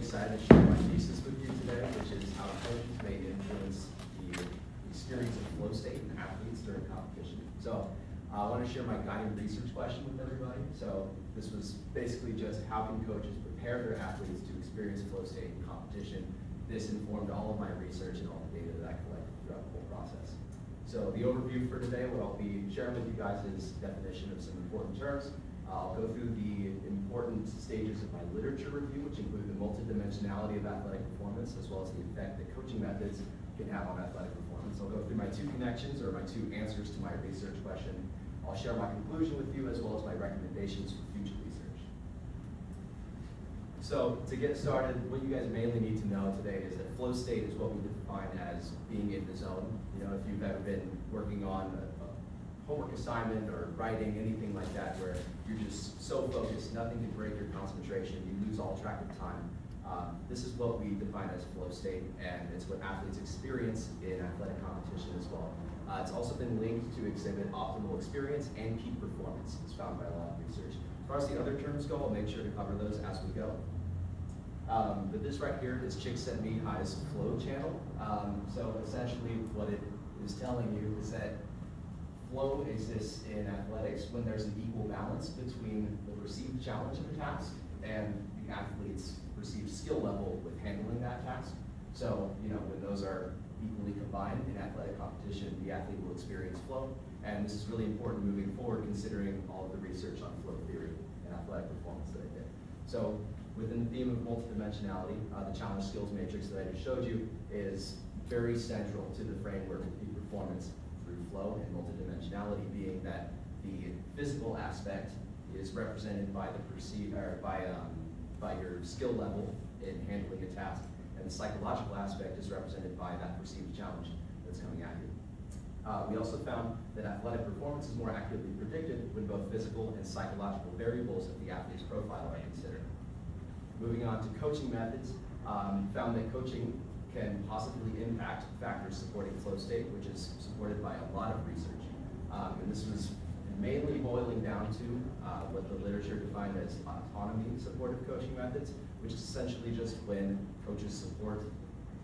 excited to share my thesis with you today, which is how coaches may influence the experience of flow state in athletes during competition. So I want to share my guiding research question with everybody. So this was basically just how can coaches prepare their athletes to experience flow state in competition. This informed all of my research and all the data that I collected throughout the whole process. So the overview for today, what I'll be sharing with you guys is definition of some important terms. I'll go through the important stages of my literature review, which include the multidimensionality of athletic performance, as well as the effect that coaching methods can have on athletic performance. I'll go through my two connections, or my two answers to my research question. I'll share my conclusion with you, as well as my recommendations for future research. So to get started, what you guys mainly need to know today is that flow state is what we define as being in the zone. You know, if you've ever been working on a homework assignment or writing, anything like that, where you're just so focused, nothing can break your concentration, you lose all track of time. This is what we define as flow state, and it's what athletes experience in athletic competition as well. It's also been linked to exhibit optimal experience and peak performance. It's found by a lot of research. As far as the other terms go, I'll make sure to cover those as we go. But this right here is Csikszentmihalyi's flow channel. So essentially what it is telling you is that flow exists in athletics when there's an equal balance between the perceived challenge of a task and the athlete's perceived skill level with handling that task. So, you know, when those are equally combined in athletic competition, the athlete will experience flow. And this is really important moving forward, considering all of the research on flow theory and athletic performance that I did. So within the theme of multidimensionality, the challenge skills matrix that I just showed you is very central to the framework of peak performance through flow, and multidimensionality being that the physical aspect is represented by the perceived, or by your skill level in handling a task, and the psychological aspect is represented by that perceived challenge that's coming at you. We also found that athletic performance is more accurately predicted when both physical and psychological variables of the athlete's profile are considered. Moving on to coaching methods, found that coaching can positively impact factors supporting flow state, which is supported by a lot of research. And this was mainly boiling down to what the literature defined as autonomy supportive coaching methods, which is essentially just when coaches support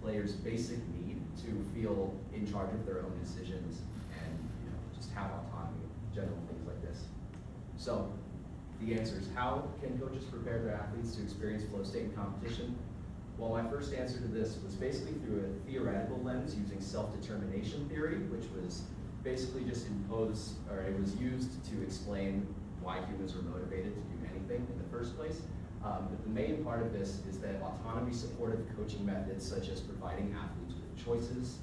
players' basic need to feel in charge of their own decisions and, you know, just have autonomy, general things like this. So the answer is, how can coaches prepare their athletes to experience flow state in competition? Well, my first answer to this was basically through a theoretical lens using self-determination theory, which was basically just imposed, or it was used to explain why humans are motivated to do anything in the first place. But the main part of this is that autonomy supportive coaching methods, such as providing athletes with choices,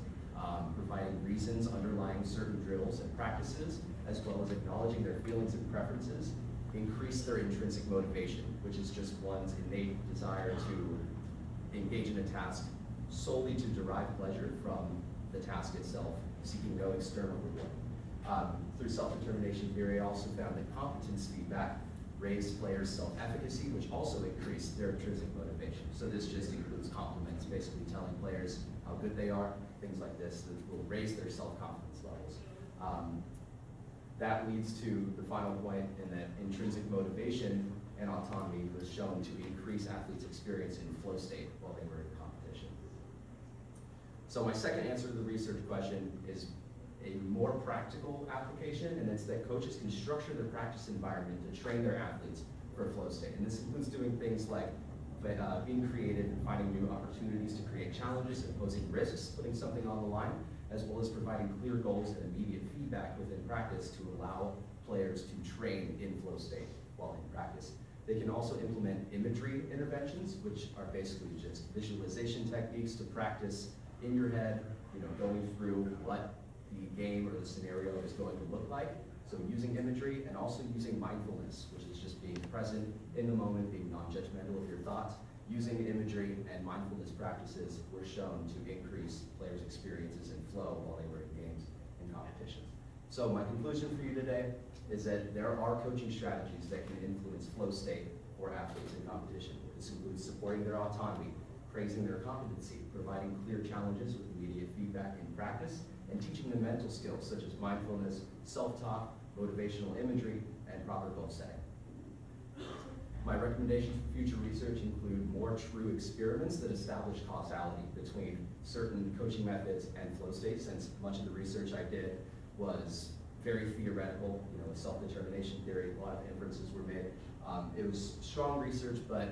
providing reasons underlying certain drills and practices, as well as acknowledging their feelings and preferences, increase their intrinsic motivation, which is just one's innate desire to engage in a task solely to derive pleasure from the task itself, seeking no external reward. Through self-determination theory, I also found that competence feedback raised players' self-efficacy, which also increased their intrinsic motivation. So this just includes compliments, basically telling players how good they are, things like this that will raise their self-confidence levels. That leads to the final point in that intrinsic motivation and autonomy was shown to increase athletes' experience in flow state while they were in competition. So my second answer to the research question is a more practical application, and it's that coaches can structure their practice environment to train their athletes for flow state. And this includes doing things like being creative and finding new opportunities to create challenges, imposing risks, putting something on the line, as well as providing clear goals and immediate feedback within practice to allow players to train in flow state while in practice. They can also implement imagery interventions, which are basically just visualization techniques to practice in your head, you know, going through what the game or the scenario is going to look like. So using imagery, and also using mindfulness, which is just being present in the moment, being non-judgmental of your thoughts. Using imagery and mindfulness practices were shown to increase players' experiences in flow while they were in games and competitions. So my conclusion for you today is that there are coaching strategies that can influence flow state for athletes in competition. This includes supporting their autonomy, praising their competency, providing clear challenges with immediate feedback in practice, and teaching them mental skills such as mindfulness, self-talk, motivational imagery, and proper goal setting. My recommendations for future research include more true experiments that establish causality between certain coaching methods and flow state, since much of the research I did was very theoretical, with self-determination theory, a lot of inferences were made. It was strong research, but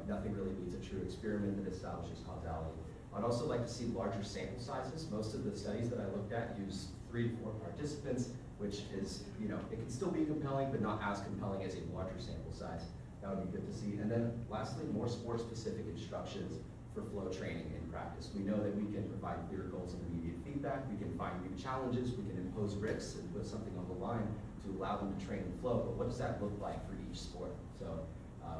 nothing really beats a true experiment that establishes causality. I'd also like to see larger sample sizes. Most of the studies that I looked at use 3 to 4 participants, which is, it can still be compelling, but not as compelling as a larger sample size. That would be good to see. And then lastly, more sport-specific instructions for flow training in practice. We know that we can provide clear goals and immediate feedback. We can find new challenges. We can impose risks and put something on the line to allow them to train in flow. But what does that look like for each sport? So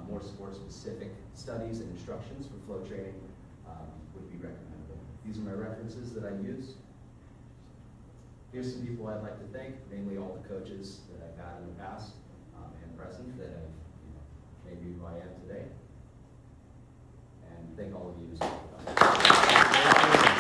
more sport-specific studies and instructions for flow training would be recommendable. These are my references that I use. Here's some people I'd like to thank, namely all the coaches that I've had in the past and present that have made me who I am today.